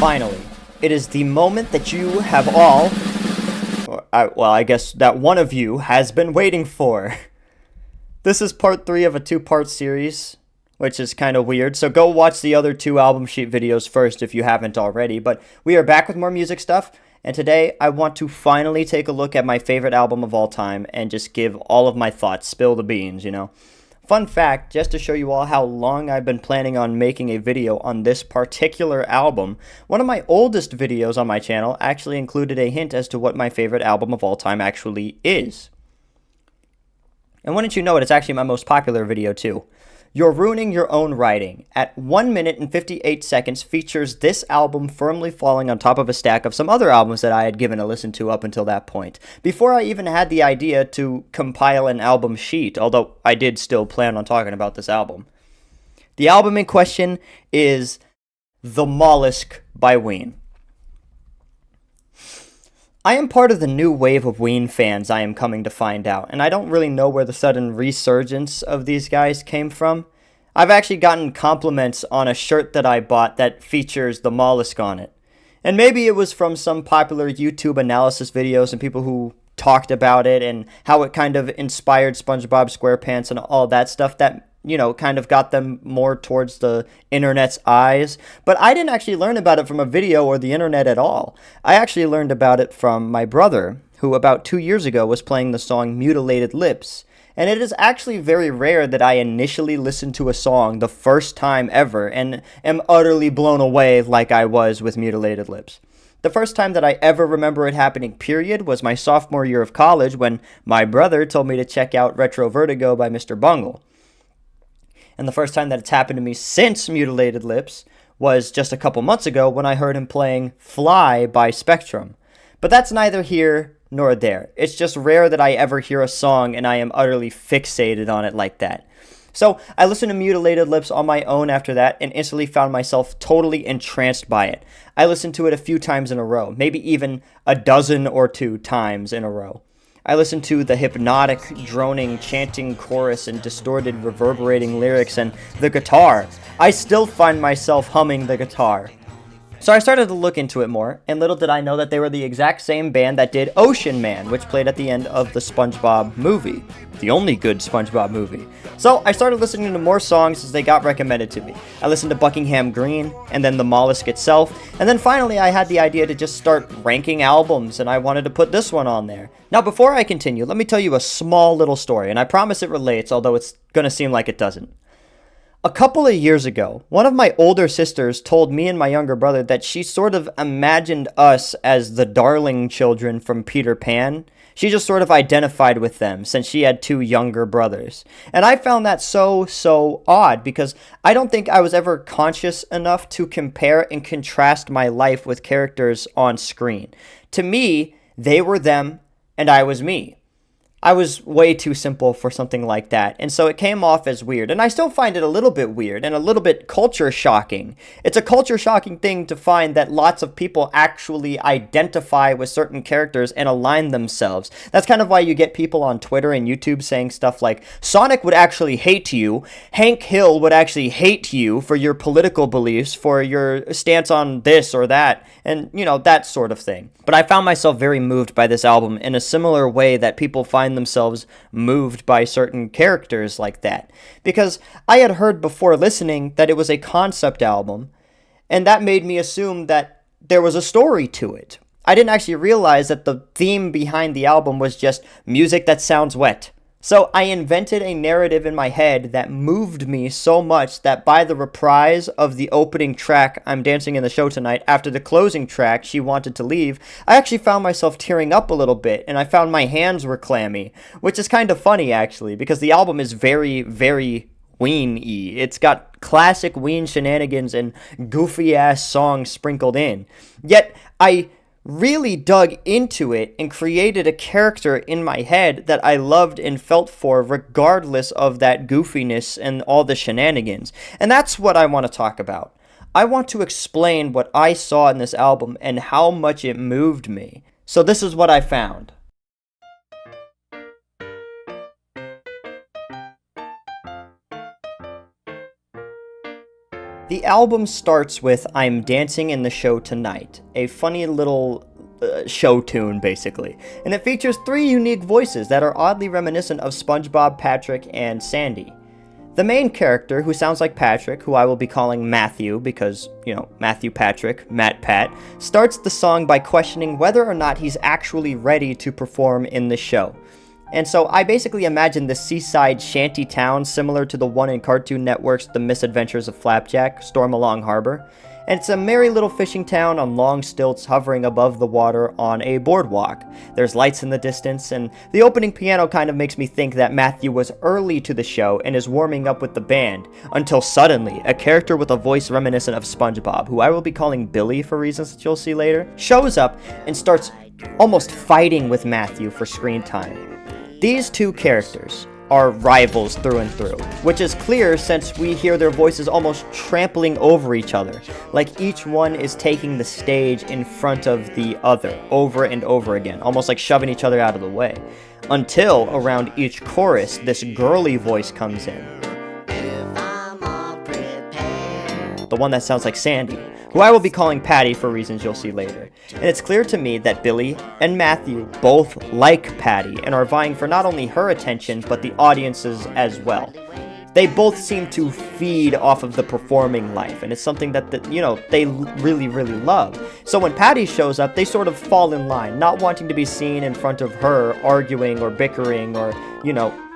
Finally, it is the moment that you have all, I guess that one of you has been waiting for. This is part 3 of a 2-part series, which is kind of weird, so go watch the other 2 album sheet videos first if you haven't already, but we are back with more music stuff, and today I want to finally take a look at my favorite album of all time and just give all of my thoughts, spill the beans, you know. Fun fact, just to show you all how long I've been planning on making a video on this particular album, one of my oldest videos on my channel actually included a hint as to what my favorite album of all time actually is. And wouldn't you know it, it's actually my most popular video too. You're Ruining Your Own Writing, at 1 minute and 58 seconds, features this album firmly falling on top of a stack of some other albums that I had given a listen to up until that point, before I even had the idea to compile an album sheet, although I did still plan on talking about this album. The album in question is The Mollusk by Ween. I am part of the new wave of Ween fans, I am coming to find out, and I don't really know where the sudden resurgence of these guys came from. I've actually gotten compliments on a shirt that I bought that features the Mollusk on it. And maybe it was from some popular YouTube analysis videos and people who talked about it and how it kind of inspired SpongeBob SquarePants and all that stuff that, you know, kind of got them more towards the internet's eyes. But I didn't actually learn about it from a video or the internet at all. I actually learned about it from my brother, who about 2 years ago was playing the song Mutilated Lips. And it is actually very rare that I initially listen to a song the first time ever and am utterly blown away like I was with Mutilated Lips. The first time that I ever remember it happening, period, was my sophomore year of college when my brother told me to check out Retro Vertigo by Mr. Bungle. And the first time that it's happened to me since Mutilated Lips was just a couple months ago when I heard him playing Fly by Spectrum. But that's neither here nor there. It's just rare that I ever hear a song and I am utterly fixated on it like that. So I listened to Mutilated Lips on my own after that and instantly found myself totally entranced by it. I listened to it a few times in a row, maybe even a dozen or 2 times in a row. I listened to the hypnotic, droning, chanting chorus and distorted, reverberating lyrics and the guitar. I still find myself humming the guitar. So I started to look into it more, and little did I know that they were the exact same band that did Ocean Man, which played at the end of the SpongeBob movie. The only good SpongeBob movie. So I started listening to more songs as they got recommended to me. I listened to Buckingham Green, and then The Mollusk itself, and then finally I had the idea to just start ranking albums, and I wanted to put this one on there. Now before I continue, let me tell you a small little story, and I promise it relates, although it's gonna seem like it doesn't. A couple of years ago, one of my older sisters told me and my younger brother that she sort of imagined us as the darling children from Peter Pan. She just sort of identified with them since she had 2 younger brothers. And I found that so odd because I don't think I was ever conscious enough to compare and contrast my life with characters on screen. To me, they were them and I was me. I was way too simple for something like that, and so it came off as weird, and I still find it a little bit weird and a little bit culture shocking. It's a culture shocking thing to find that lots of people actually identify with certain characters and align themselves. That's kind of why you get people on Twitter and YouTube saying stuff like, Sonic would actually hate you, Hank Hill would actually hate you for your political beliefs, for your stance on this or that, and, you know, that sort of thing. But I found myself very moved by this album in a similar way that people find themselves moved by certain characters like that. Because I had heard before listening that it was a concept album, and that made me assume that there was a story to it. I didn't actually realize that the theme behind the album was just music that sounds wet. So I invented a narrative in my head that moved me so much that by the reprise of the opening track, I'm Dancing in the Show Tonight, after the closing track, She Wanted to Leave, I actually found myself tearing up a little bit, and I found my hands were clammy, which is kind of funny actually, because the album is very Ween-y. It's got classic Ween shenanigans and goofy-ass songs sprinkled in. Yet, I really dug into it and created a character in my head that I loved and felt for regardless of that goofiness and all the shenanigans. And that's what I want to talk about. I want to explain what I saw in this album and how much it moved me. So this is what I found. The album starts with "I'm Dancing in the Show Tonight," a funny little show tune, basically. And it features 3 unique voices that are oddly reminiscent of SpongeBob, Patrick, and Sandy. The main character, who sounds like Patrick, who I will be calling Matthew because, Matthew Patrick, Matt Pat, starts the song by questioning whether or not he's actually ready to perform in the show. And so I basically imagine this seaside shanty town similar to the one in Cartoon Network's The Misadventures of Flapjack, Stormalong Harbor. And it's a merry little fishing town on long stilts hovering above the water on a boardwalk. There's lights in the distance, and the opening piano kind of makes me think that Matthew was early to the show and is warming up with the band, until suddenly, a character with a voice reminiscent of SpongeBob, who I will be calling Billy for reasons that you'll see later, shows up and starts almost fighting with Matthew for screen time. These 2 characters are rivals through and through, which is clear since we hear their voices almost trampling over each other, like each one is taking the stage in front of the other over and over again, almost like shoving each other out of the way, until around each chorus this girly voice comes in. The one that sounds like Sandy, who I will be calling Patty for reasons you'll see later. And it's clear to me that Billy and Matthew both like Patty and are vying for not only her attention, but the audience's as well. They both seem to feed off of the performing life, and it's something that they really, really love. So when Patty shows up, they sort of fall in line, not wanting to be seen in front of her arguing or bickering or,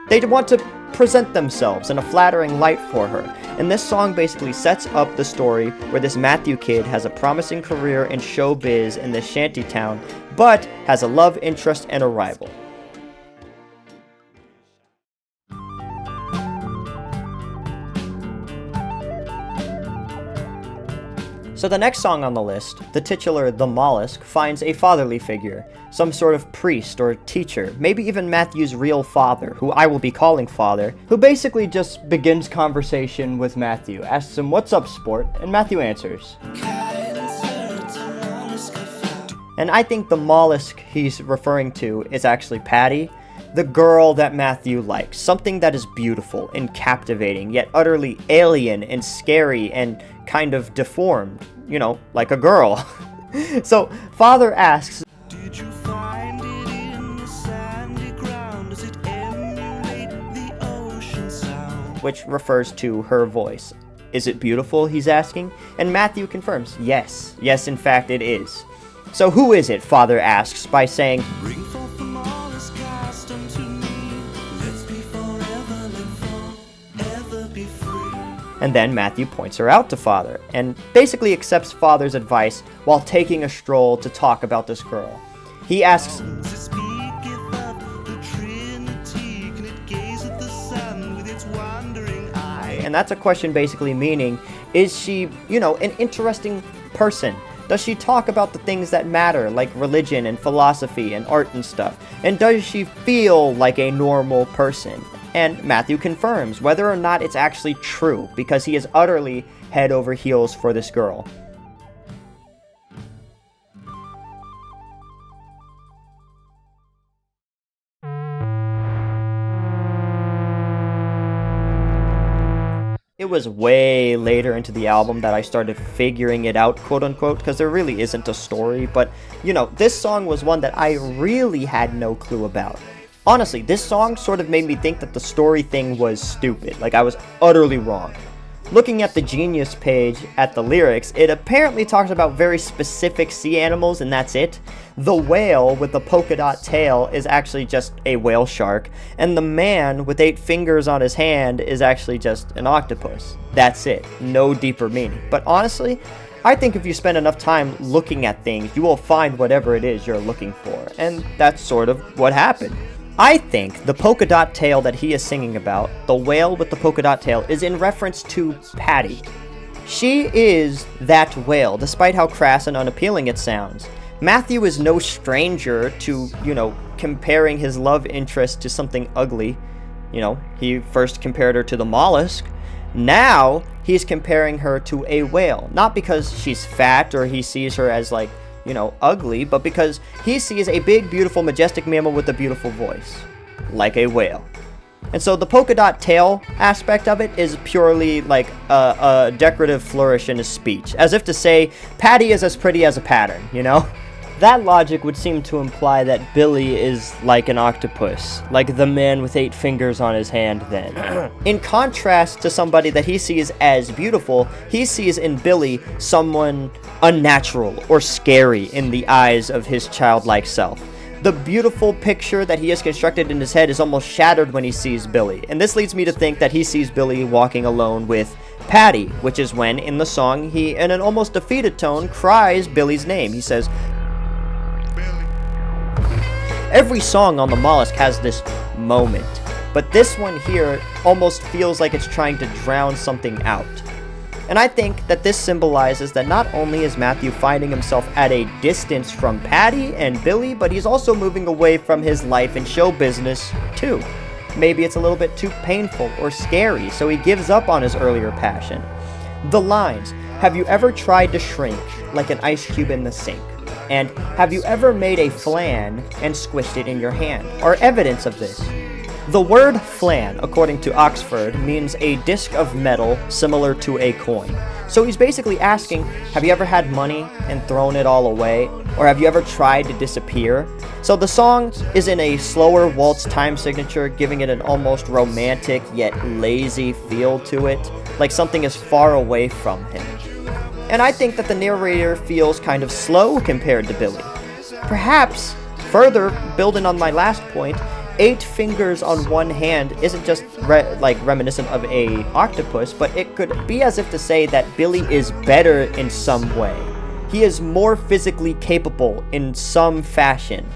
they want to present themselves in a flattering light for her. And this song basically sets up the story where this Matthew kid has a promising career in showbiz in this shanty town, but has a love interest and a rival. So the next song on the list, the titular "The Mollusk," finds a fatherly figure, some sort of priest or teacher, maybe even Matthew's real father, who I will be calling father, who basically just begins conversation with Matthew, asks him, "What's up, sport?" and Matthew answers. And I think the mollusk he's referring to is actually Patty, the girl that Matthew likes, something that is beautiful and captivating, yet utterly alien and scary and kind of deformed, like a girl. So father asks, "Did you find it in the sandy ground? Does it emulate the ocean sound?" Which refers to her voice. "Is it beautiful?" he's asking, and Matthew confirms, yes, in fact it is. So who is it? Father asks by saying, "Bring forth the mollusk cast unto me. Let's be forever, let forever be free." And then Matthew points her out to Father, and basically accepts Father's advice while taking a stroll to talk about this girl. He asks, and that's a question basically meaning, is she, an interesting person? Does she talk about the things that matter, like religion and philosophy and art and stuff? And does she feel like a normal person? And Matthew confirms whether or not it's actually true, because he is utterly head over heels for this girl. It was way later into the album that I started figuring it out, quote unquote, because there really isn't a story, but, this song was one that I really had no clue about. Honestly, this song sort of made me think that the story thing was stupid, like I was utterly wrong. Looking at the Genius page at the lyrics, it apparently talks about very specific sea animals and that's it. The whale with the polka dot tail is actually just a whale shark, and the man with 8 fingers on his hand is actually just an octopus. That's it, no deeper meaning. But honestly, I think if you spend enough time looking at things, you will find whatever it is you're looking for, and that's sort of what happened. I think the polka dot tail that he is singing about, the whale with the polka dot tail, is in reference to Patty. She is that whale, despite how crass and unappealing it sounds. Matthew is no stranger to, comparing his love interest to something ugly. He first compared her to the mollusk. Now, he's comparing her to a whale. Not because she's fat or he sees her as, ugly, but because he sees a big, beautiful, majestic mammal with a beautiful voice. Like a whale. And so the polka dot tail aspect of it is purely like a decorative flourish in his speech, as if to say, Patty is as pretty as a pattern, you know? That logic would seem to imply that Billy is like an octopus, like the man with 8 fingers on his hand then. In contrast to somebody that he sees as beautiful, he sees in Billy someone unnatural or scary in the eyes of his childlike self. The beautiful picture that he has constructed in his head is almost shattered when he sees Billy, and this leads me to think that he sees Billy walking alone with Patty, which is when, in the song, he, in an almost defeated tone, cries Billy's name. He says, Billy. Every song on the Mollusk has this moment, but this one here almost feels like it's trying to drown something out. And I think that this symbolizes that not only is Matthew finding himself at a distance from Patty and Billy, but he's also moving away from his life in show business too. Maybe it's a little bit too painful or scary, so he gives up on his earlier passion. The lines, have you ever tried to shrink like an ice cube in the sink? And have you ever made a flan and squished it in your hand? Are evidence of this. The word flan, according to Oxford, means a disc of metal similar to a coin. So he's basically asking, have you ever had money and thrown it all away? Or have you ever tried to disappear? So the song is in a slower waltz time signature, giving it an almost romantic yet lazy feel to it, like something is far away from him. And I think that the narrator feels kind of slow compared to Billy. Perhaps, further building on my last point, 8 fingers on one hand isn't just reminiscent of a octopus, but it could be as if to say that Billy is better in some way. He is more physically capable in some fashion.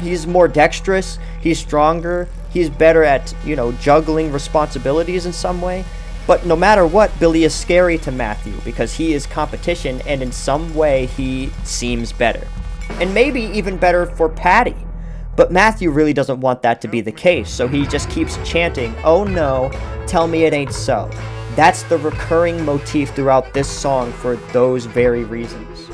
He's more dexterous, he's stronger, he's better at, juggling responsibilities in some way. But no matter what, Billy is scary to Matthew because he is competition and in some way he seems better. And maybe even better for Patty. But Matthew really doesn't want that to be the case, so he just keeps chanting, oh no, tell me it ain't so. That's the recurring motif throughout this song for those very reasons.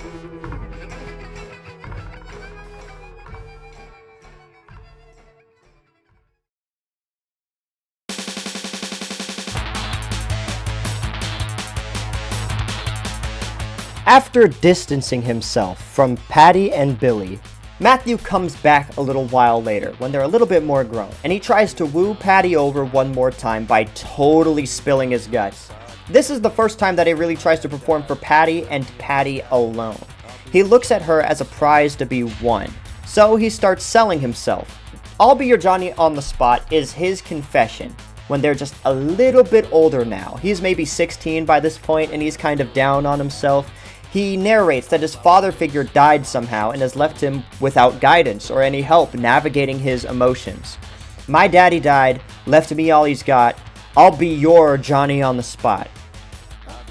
After distancing himself from Patty and Billy, Matthew comes back a little while later, when they're a little bit more grown, and he tries to woo Patty over one more time by totally spilling his guts. This is the first time that he really tries to perform for Patty and Patty alone. He looks at her as a prize to be won, so he starts selling himself. I'll Be Your Johnny on the Spot is his confession, when they're just a little bit older now. He's maybe 16 by this point, and he's kind of down on himself. He narrates that his father figure died somehow and has left him without guidance or any help navigating his emotions. My daddy died, left me all he's got. I'll be your Johnny on the Spot.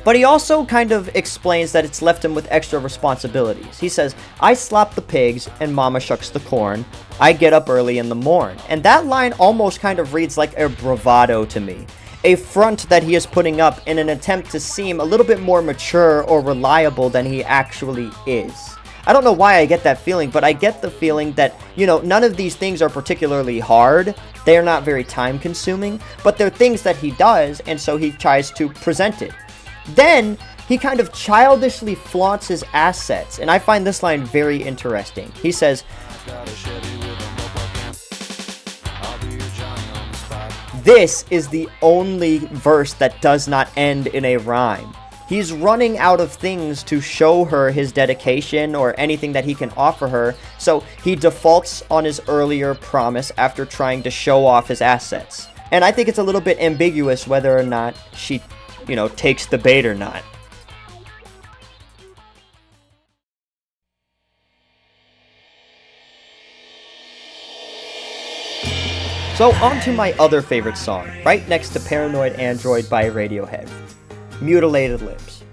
But he also kind of explains that it's left him with extra responsibilities. He says, I slop the pigs and mama shucks the corn. I get up early in the morn. And that line almost kind of reads like a bravado to me. A front that he is putting up in an attempt to seem a little bit more mature or reliable than he actually is. I don't know why I get that feeling, but I get the feeling that, none of these things are particularly hard. They are not very time consuming, but they're things that he does, and so he tries to present it. Then, he kind of childishly flaunts his assets, and I find this line very interesting. He says, this is the only verse that does not end in a rhyme. He's running out of things to show her his dedication or anything that he can offer her, so he defaults on his earlier promise after trying to show off his assets. And I think it's a little bit ambiguous whether or not she, takes the bait or not. So on to my other favorite song, right next to Paranoid Android by Radiohead, Mutilated Lips.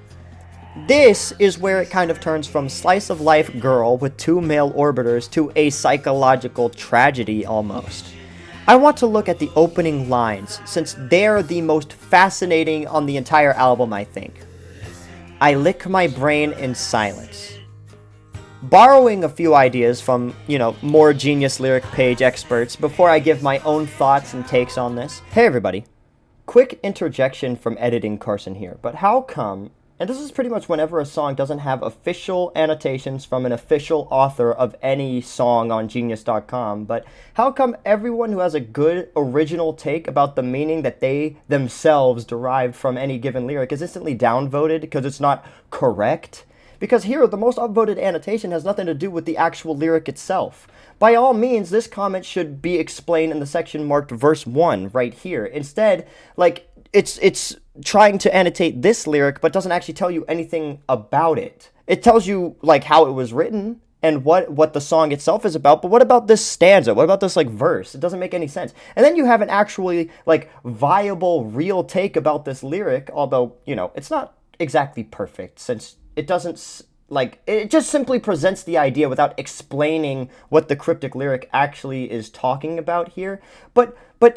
This is where it kind of turns from slice of life girl with 2 male orbiters to a psychological tragedy almost. I want to look at the opening lines since they're the most fascinating on the entire album, I think. I lick my brain in silence. Borrowing a few ideas from, more genius lyric page experts before I give my own thoughts and takes on this. Hey everybody. Quick interjection from editing Carson here, but how come, and this is pretty much whenever a song doesn't have official annotations from an official author of any song on Genius.com, but how come everyone who has a good original take about the meaning that they themselves derived from any given lyric is instantly downvoted because it's not correct? Because here, the most upvoted annotation has nothing to do with the actual lyric itself. By all means, this comment should be explained in the section marked verse 1 right here. Instead, it's trying to annotate this lyric, but doesn't actually tell you anything about it. It tells you, how it was written and what the song itself is about, but what about this stanza? What about this, verse? It doesn't make any sense. And then you have an actually, viable, real take about this lyric, although, it's not exactly perfect, since it doesn't, it just simply presents the idea without explaining what the cryptic lyric actually is talking about here. But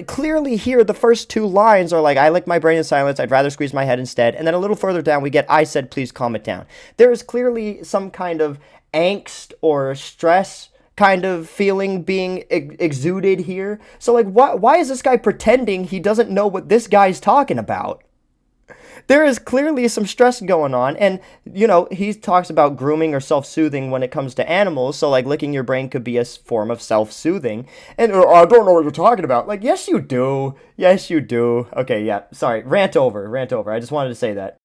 clearly here, the first two lines are I lick my brain in silence, I'd rather squeeze my head instead. And then a little further down, we get, I said, please calm it down. There is clearly some kind of angst or stress kind of feeling being exuded here. So, why is this guy pretending he doesn't know what this guy's talking about? There is clearly some stress going on, and, he talks about grooming or self-soothing when it comes to animals, so, licking your brain could be a form of self-soothing, and, I don't know what you're talking about. Yes, you do. Yes, you do. Okay, yeah, sorry, rant over, I just wanted to say that.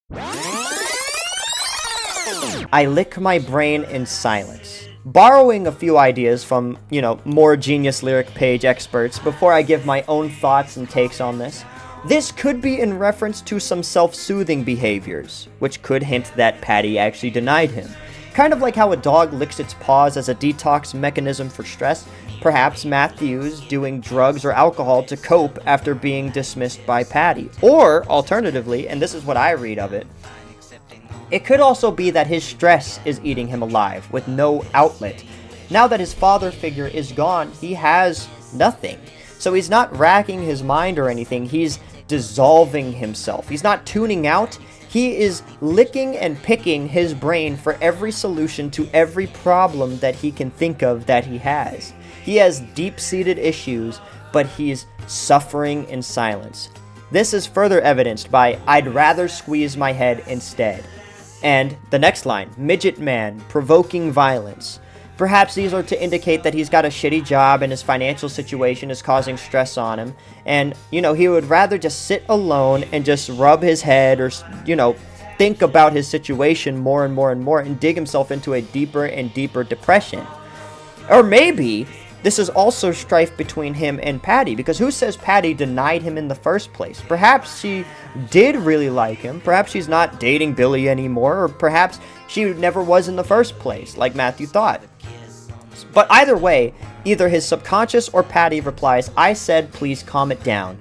I lick my brain in silence. Borrowing a few ideas from, more genius lyric page experts before I give my own thoughts and takes on this. This could be in reference to some self-soothing behaviors, which could hint that Patty actually denied him. Kind of like how a dog licks its paws as a detox mechanism for stress, perhaps Matthew's doing drugs or alcohol to cope after being dismissed by Patty. Or, alternatively, and this is what I read of it, it could also be that his stress is eating him alive, with no outlet. Now that his father figure is gone, he has nothing. So he's not racking his mind or anything, he's dissolving himself. He's not tuning out, he is licking and picking his brain for every solution to every problem that he can think of that he has. He has deep-seated issues, but he's suffering in silence. This is further evidenced by, I'd rather squeeze my head instead. And the next line, midget man, provoking violence. Perhaps these are to indicate that he's got a shitty job and his financial situation is causing stress on him. And, he would rather just sit alone and just rub his head or, think about his situation more and more and more and dig himself into a deeper and deeper depression. Or maybe this is also strife between him and Patty, because who says Patty denied him in the first place? Perhaps she did really like him. Perhaps she's not dating Billy anymore, or perhaps she never was in the first place, like Matthew thought. But either way, either his subconscious or Patty replies, I said, please calm it down.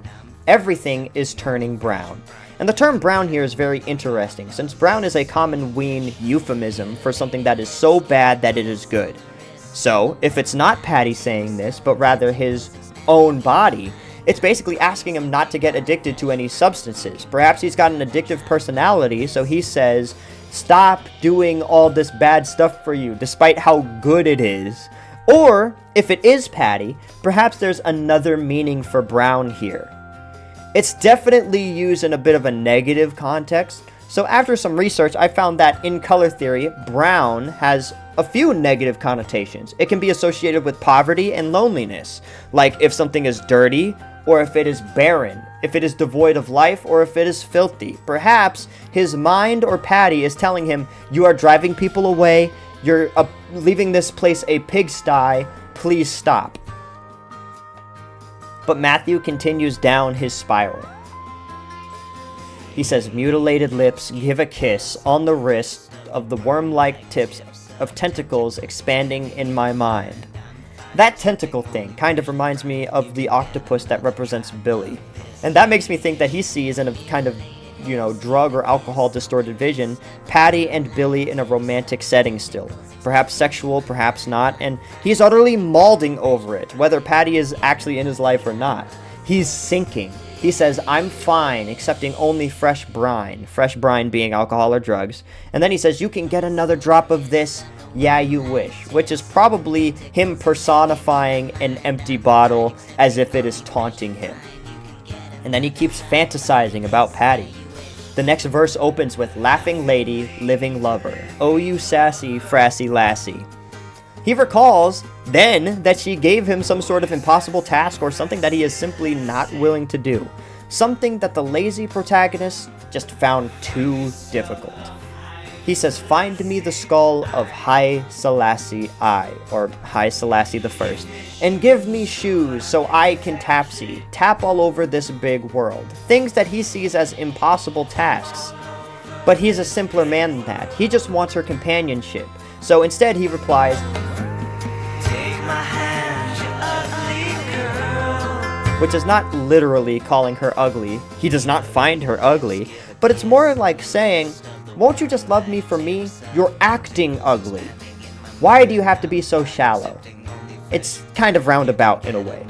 Everything is turning brown. And the term brown here is very interesting, since brown is a common Ween euphemism for something that is so bad that it is good. So, if it's not Patty saying this, but rather his own body, it's basically asking him not to get addicted to any substances. Perhaps he's got an addictive personality, so he says, stop doing all this bad stuff for you, despite how good it is. Or, if it is Patty, perhaps there's another meaning for brown here. It's definitely used in a bit of a negative context, so after some research, I found that in color theory, brown has a few negative connotations. It can be associated with poverty and loneliness, like if something is dirty, or if it is barren, if it is devoid of life, or if it is filthy. Perhaps his mind or Patty is telling him, you are driving people away, you're leaving this place a pigsty, please stop. But Matthew continues down his spiral. He says, mutilated lips give a kiss on the wrist of the worm-like tips of tentacles expanding in my mind. That tentacle thing kind of reminds me of the octopus that represents Billy. And that makes me think that he sees in a kind of, drug or alcohol distorted vision, Patty and Billy in a romantic setting still. Perhaps sexual, perhaps not, and he's utterly mauling over it, whether Patty is actually in his life or not. He's sinking. He says, I'm fine, accepting only fresh brine being alcohol or drugs. And then he says, you can get another drop of this, "Yeah, you wish," which is probably him personifying an empty bottle as if it is taunting him. And then he keeps fantasizing about Patty. The next verse opens with "Laughing lady, living lover, oh you sassy, frassy lassie." He recalls then that she gave him some sort of impossible task or something that he is simply not willing to do. Something that the lazy protagonist just found too difficult. He says, "Find me the skull of Haile Selassie I, or Haile Selassie the First, and give me shoes so I can tap all over this big world." Things that he sees as impossible tasks. But he's a simpler man than that. He just wants her companionship. So instead he replies, "Take my hand, you ugly girl," which is not literally calling her ugly. He does not find her ugly, but it's more like saying, "Won't you just love me for me? You're acting ugly. Why do you have to be so shallow?" It's kind of roundabout in a way.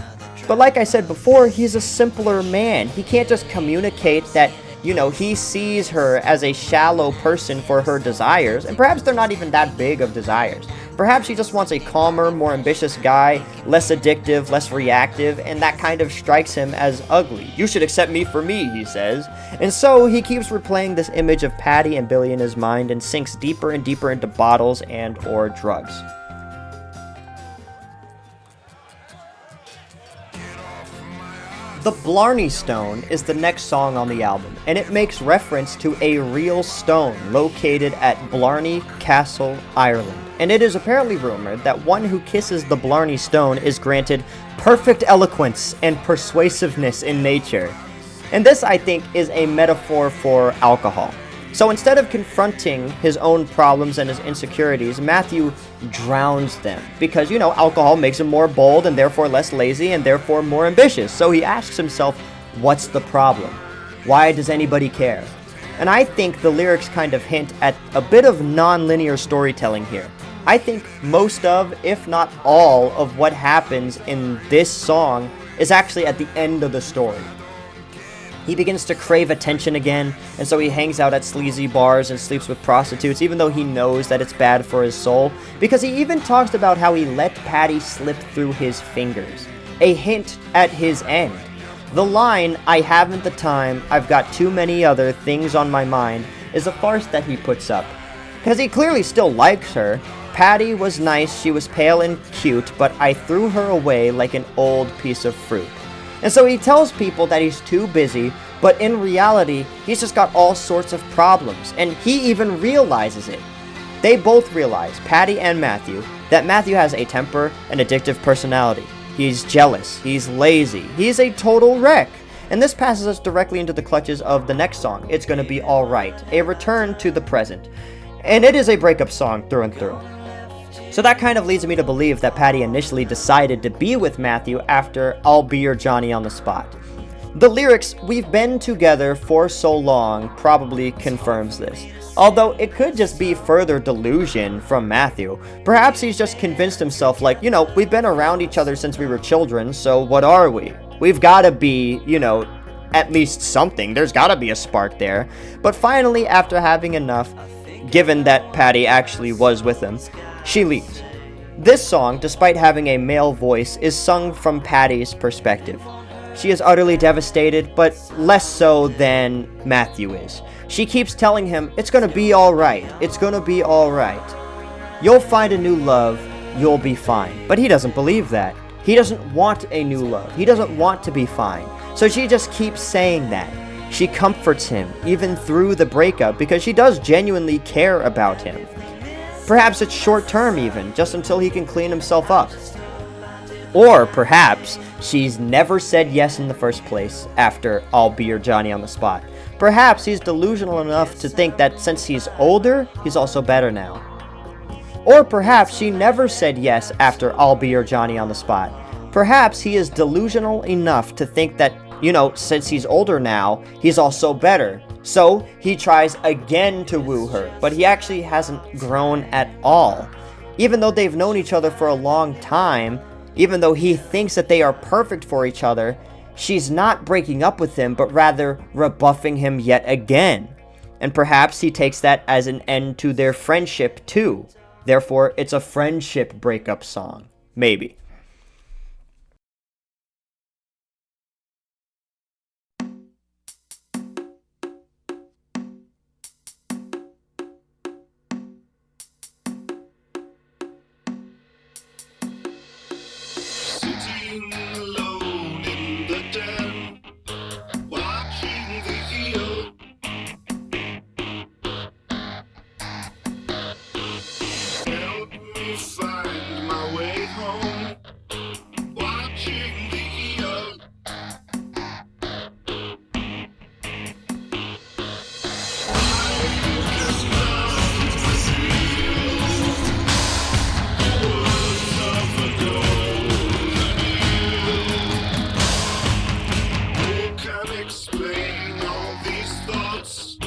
But like I said before, he's a simpler man. He can't just communicate that, he sees her as a shallow person for her desires, and perhaps they're not even that big of desires. Perhaps he just wants a calmer, more ambitious guy, less addictive, less reactive, and that kind of strikes him as ugly. "You should accept me for me," he says. And so he keeps replaying this image of Patty and Billy in his mind and sinks deeper and deeper into bottles and or drugs. The Blarney Stone is the next song on the album, and it makes reference to a real stone located at Blarney Castle, Ireland. And it is apparently rumored that one who kisses the Blarney Stone is granted perfect eloquence and persuasiveness in nature. And this, I think, is a metaphor for alcohol. So instead of confronting his own problems and his insecurities, Matthew drowns them because, alcohol makes him more bold and therefore less lazy and therefore more ambitious. So he asks himself, what's the problem? Why does anybody care? And I think the lyrics kind of hint at a bit of non-linear storytelling here. I think most of, if not all, of what happens in this song is actually at the end of the story. He begins to crave attention again, and so he hangs out at sleazy bars and sleeps with prostitutes, even though he knows that it's bad for his soul, because he even talks about how he let Patty slip through his fingers. A hint at his end. The line, "I haven't the time, I've got too many other things on my mind," is a farce that he puts up, because he clearly still likes her. "Patty was nice, she was pale and cute, but I threw her away like an old piece of fruit." And so he tells people that he's too busy, but in reality, he's just got all sorts of problems, and he even realizes it. They both realize, Patty and Matthew, that Matthew has a temper and addictive personality. He's jealous, he's lazy, he's a total wreck. And this passes us directly into the clutches of the next song, "It's Gonna Be Alright," a return to the present. And it is a breakup song through and through. So that kind of leads me to believe that Patty initially decided to be with Matthew after "I'll Be Your Johnny on the Spot." The lyrics, "We've been together for so long," probably confirms this. Although it could just be further delusion from Matthew. Perhaps he's just convinced himself we've been around each other since we were children, so what are we? We've gotta be, at least something. There's gotta be a spark there. But finally, after having enough, given that Patty actually was with him, she leaves. This song, despite having a male voice, is sung from Patty's perspective. She is utterly devastated, but less so than Matthew is. She keeps telling him, "It's gonna be alright, it's gonna be alright. You'll find a new love, you'll be fine." But he doesn't believe that. He doesn't want a new love. He doesn't want to be fine. So she just keeps saying that. She comforts him, even through the breakup, because she does genuinely care about him. Perhaps it's short term even, just until he can clean himself up. Or perhaps she's never said yes in the first place after "I'll Be Your Johnny on the Spot." Perhaps he's delusional enough to think that since he's older, he's also better now. Or perhaps she never said yes after "I'll Be Your Johnny on the Spot." Perhaps he is delusional enough to think that, since he's older now, he's also better. So he tries again to woo her, but he actually hasn't grown at all. Even though they've known each other for a long time, even though he thinks that they are perfect for each other, she's not breaking up with him, but rather rebuffing him yet again. And perhaps he takes that as an end to their friendship too. Therefore, it's a friendship breakup song. Maybe. Sitting alone in the den, watching the eel. Help me find my way home, watching the eel. Explain all these thoughts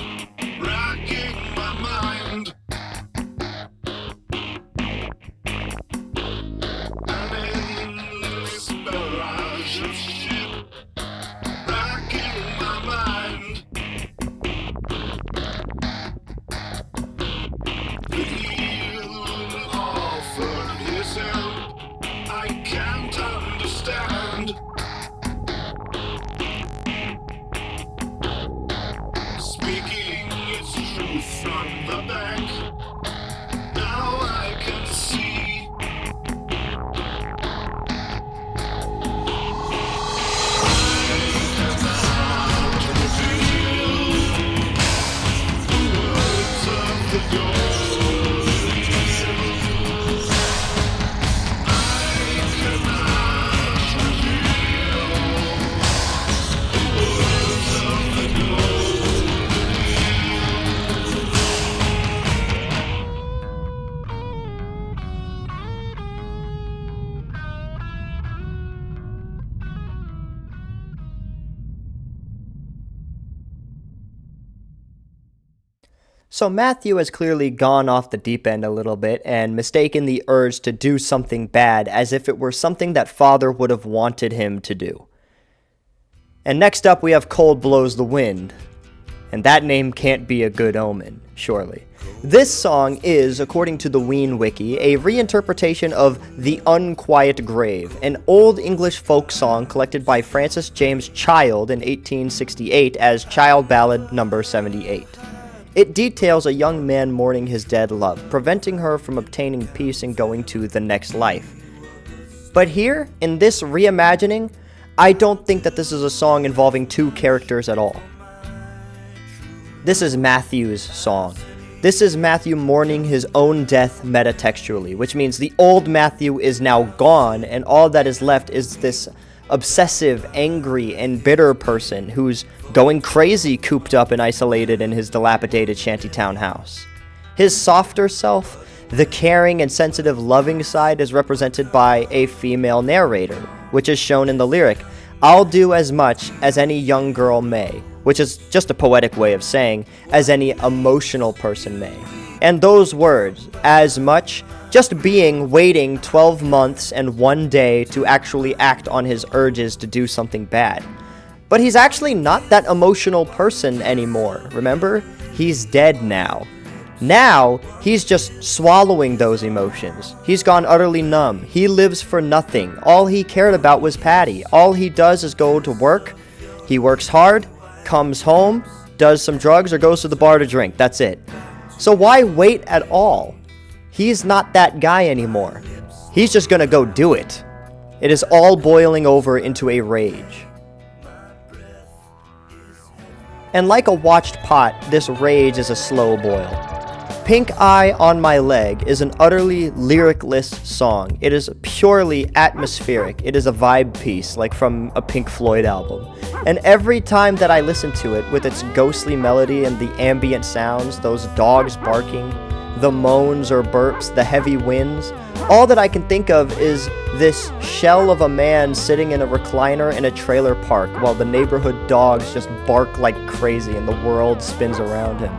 racking my mind. I'm in this barrage of shit racking my mind. The eel offered his help. I can't understand. Speaking its truth from the bank, now I can see. I cannot reveal the words of the golden eel. I cannot reveal the words of the golden So Matthew has clearly gone off the deep end a little bit and mistaken the urge to do something bad as if it were something that father would have wanted him to do. And next up we have Cold Blows the Wind. And that name can't be a good omen, surely. This song is, according to the Ween wiki, a reinterpretation of The Unquiet Grave, an old English folk song collected by Francis James Child in 1868 as Child Ballad No. 78. It details a young man mourning his dead love, preventing her from obtaining peace and going to the next life. But here, in this reimagining, I don't think that this is a song involving two characters at all. This is Matthew's song. This is Matthew mourning his own death metatextually, which means the old Matthew is now gone, and all that is left is this obsessive, angry, and bitter person who's going crazy cooped up and isolated in his dilapidated shantytown house. His softer self, the caring and sensitive loving side, is represented by a female narrator, which is shown in the lyric, "I'll do as much as any young girl may," which is just a poetic way of saying, as any emotional person may. And those words, as much, just being waiting 12 months and 1 day to actually act on his urges to do something bad. But he's actually not that emotional person anymore, remember? He's dead now. Now, he's just swallowing those emotions. He's gone utterly numb. He lives for nothing. All he cared about was Patty. All he does is go to work. He works hard, comes home, does some drugs, or goes to the bar to drink. That's it. So why wait at all? He's not that guy anymore. He's just gonna go do it. It is all boiling over into a rage. And like a watched pot, this rage is a slow boil. Pink Eye on My Leg is an utterly lyricless song. It is purely atmospheric. It is a vibe piece, like from a Pink Floyd album. And every time that I listen to it, with its ghostly melody and the ambient sounds, those dogs barking, the moans or burps, the heavy winds, all that I can think of is this shell of a man sitting in a recliner in a trailer park while the neighborhood dogs just bark like crazy and the world spins around him.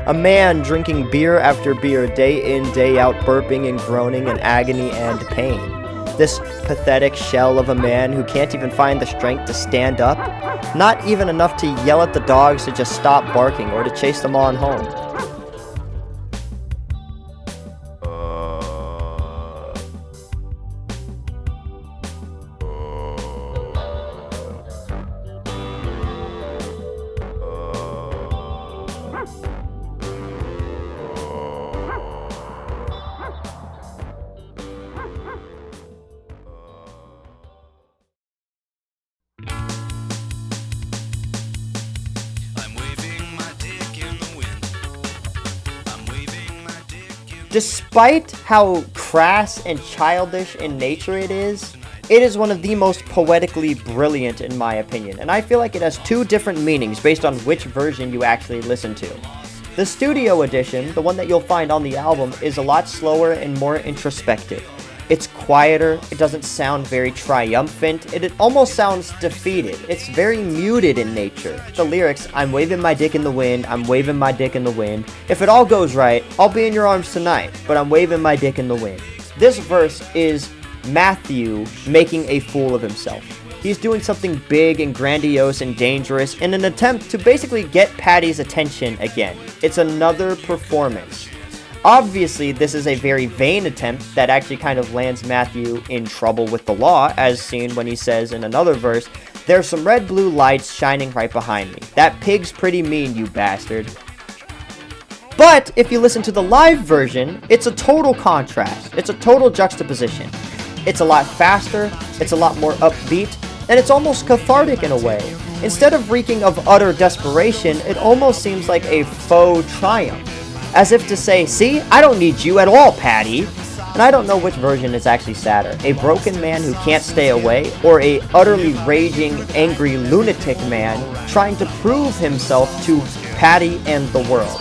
A man drinking beer after beer, day in, day out, burping and groaning in agony and pain. This pathetic shell of a man who can't even find the strength to stand up. Not even enough to yell at the dogs to just stop barking or to chase them on home. Despite how crass and childish in nature it is one of the most poetically brilliant in my opinion, and I feel like it has two different meanings based on which version you actually listen to. The studio edition, the one that you'll find on the album, is a lot slower and more introspective. It's quieter, it doesn't sound very triumphant, it almost sounds defeated. It's very muted in nature. The lyrics, I'm waving my dick in the wind, I'm waving my dick in the wind. If it all goes right, I'll be in your arms tonight, but I'm waving my dick in the wind. This verse is Matthew making a fool of himself. He's doing something big and grandiose and dangerous in an attempt to basically get Patty's attention again. It's another performance. Obviously, this is a very vain attempt that actually kind of lands Matthew in trouble with the law, as seen when he says in another verse, "There's some red blue lights shining right behind me. That pig's pretty mean, you bastard." But if you listen to the live version, it's a total contrast. It's a total juxtaposition. It's a lot faster, it's a lot more upbeat, and it's almost cathartic in a way. Instead of reeking of utter desperation, it almost seems like a faux triumph. As if to say, see, I don't need you at all, Patty. And I don't know which version is actually sadder. A broken man who can't stay away, or a utterly raging, angry lunatic man trying to prove himself to Patty and the world.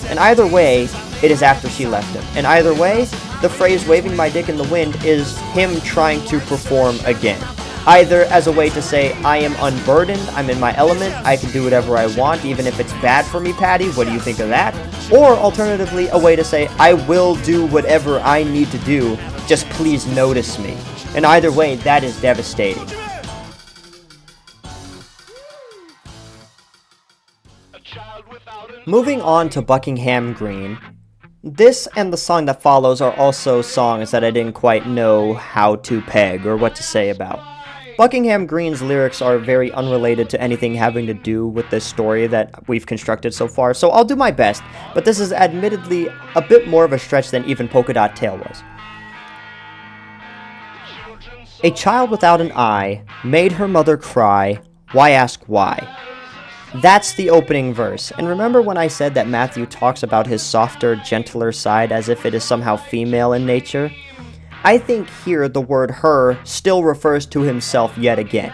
And either way, it is after she left him. And either way, the phrase waving my dick in the wind is him trying to perform again. Either as a way to say, I am unburdened, I'm in my element, I can do whatever I want, even if it's bad for me, Patty, what do you think of that? Or alternatively, a way to say, I will do whatever I need to do, just please notice me. And either way, that is devastating. Moving on to Buckingham Green, this and the song that follows are also songs that I didn't quite know how to peg or what to say about. Buckingham Green's lyrics are very unrelated to anything having to do with this story that we've constructed so far, so I'll do my best, but this is admittedly a bit more of a stretch than even Polka Dot Tail was. A child without an eye made her mother cry, why ask why? That's the opening verse, and remember when I said that Matthew talks about his softer, gentler side as if it is somehow female in nature? I think here the word her still refers to himself yet again.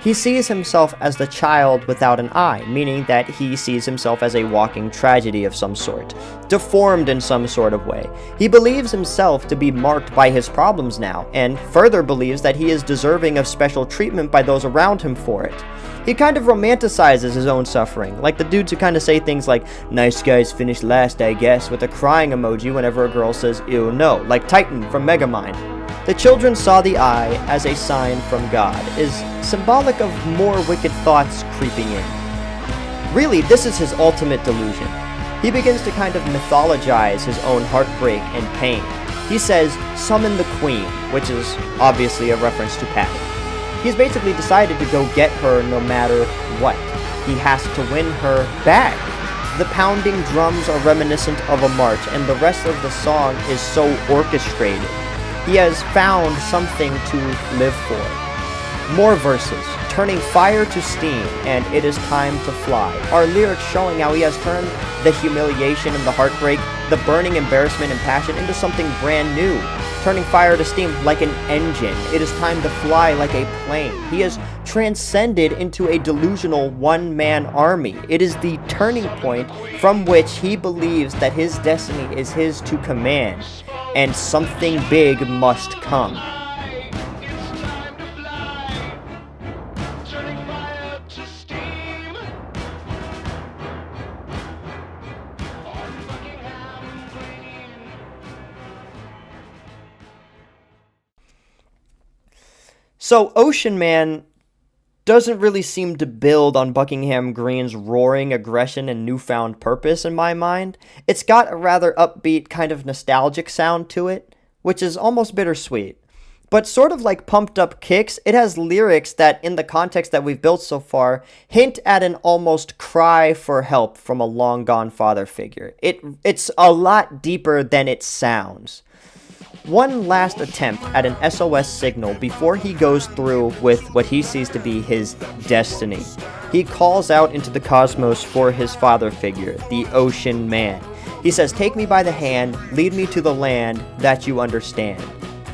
He sees himself as the child without an eye, meaning that he sees himself as a walking tragedy of some sort, deformed in some sort of way. He believes himself to be marked by his problems now, and further believes that he is deserving of special treatment by those around him for it. He kind of romanticizes his own suffering, like the dudes who kind of say things like, nice guys finish last, I guess, with a crying emoji whenever a girl says, ew, no, like Titan from Megamind. The children saw the eye as a sign from God, is symbolic of more wicked thoughts creeping in. Really, this is his ultimate delusion. He begins to kind of mythologize his own heartbreak and pain. He says, summon the queen, which is obviously a reference to Patty. He's basically decided to go get her no matter what. He has to win her back. The pounding drums are reminiscent of a march, and the rest of the song is so orchestrated. He has found something to live for. More verses, turning fire to steam, and it is time to fly. Our lyrics showing how he has turned the humiliation and the heartbreak, the burning embarrassment and passion into something brand new. Turning fire to steam like an engine. It is time to fly like a plane. He has transcended into a delusional one-man army. It is the turning point from which he believes that his destiny is his to command, and something big must come. So Ocean Man doesn't really seem to build on Buckingham Green's roaring aggression and newfound purpose in my mind. It's got a rather upbeat, kind of nostalgic sound to it, which is almost bittersweet. But sort of like Pumped Up Kicks, it has lyrics that, in the context that we've built so far, hint at an almost cry for help from a long-gone father figure. It's a lot deeper than it sounds. One last attempt at an SOS signal before he goes through with what he sees to be his destiny. He calls out into the cosmos for his father figure, the Ocean Man. He says, "Take me by the hand, lead me to the land that you understand."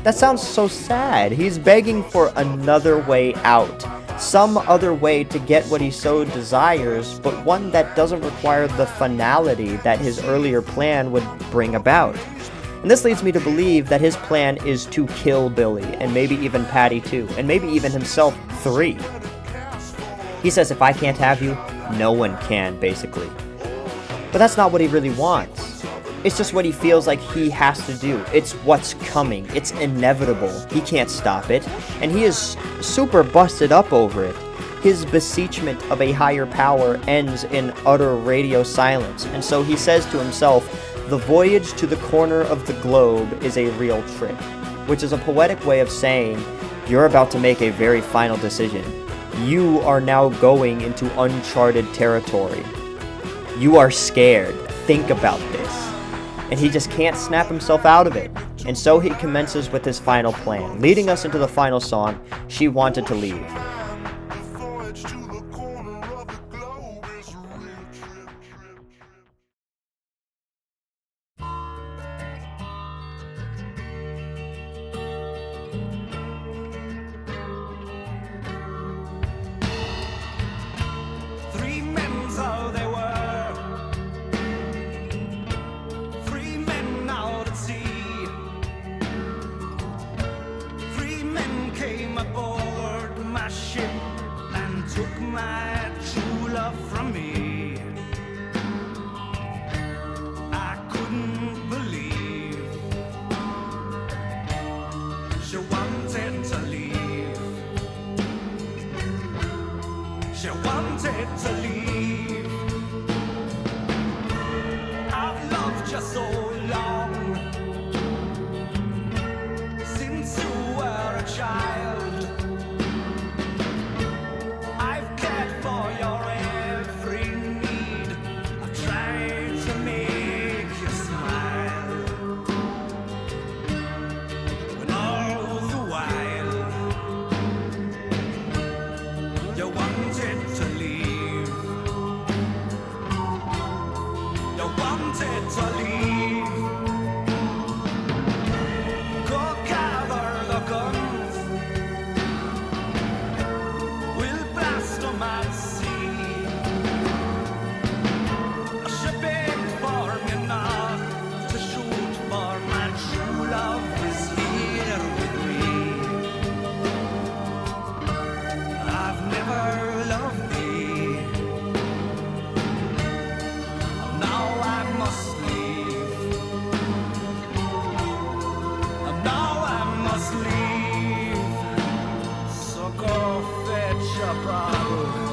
That sounds so sad. He's begging for another way out. Some other way to get what he so desires, but one that doesn't require the finality that his earlier plan would bring about. And this leads me to believe that his plan is to kill Billy, and maybe even Patty too, and maybe even himself 3. He says, "If I can't have you, no one can," basically. But that's not what he really wants. It's just what he feels like he has to do. It's what's coming. It's inevitable. He can't stop it. And he is super busted up over it. His beseechment of a higher power ends in utter radio silence. And so he says to himself, "The voyage to the corner of the globe is a real trip," which is a poetic way of saying, you're about to make a very final decision. You are now going into uncharted territory. You are scared. Think about this. And he just can't snap himself out of it. And so he commences with his final plan, leading us into the final song, "She Wanted to Leave." The voyage to the corner of the globe is a real trip. Three men, so they were. Three men out at sea. Three men came aboard my ship and took my true love from me. I couldn't believe she wanted to leave. She wanted to leave. I've loved you so long, since you were a child. I've cared for your every need. I've tried to make you smile, and all the while you wanted to leave. You wanted to leave. Go gather the guns. We'll blast 'em at sea. She begged for me not to shoot, for my true love is here with me. I've never loved thee. Now I must leave. Now I must leave. So go fetch a bottle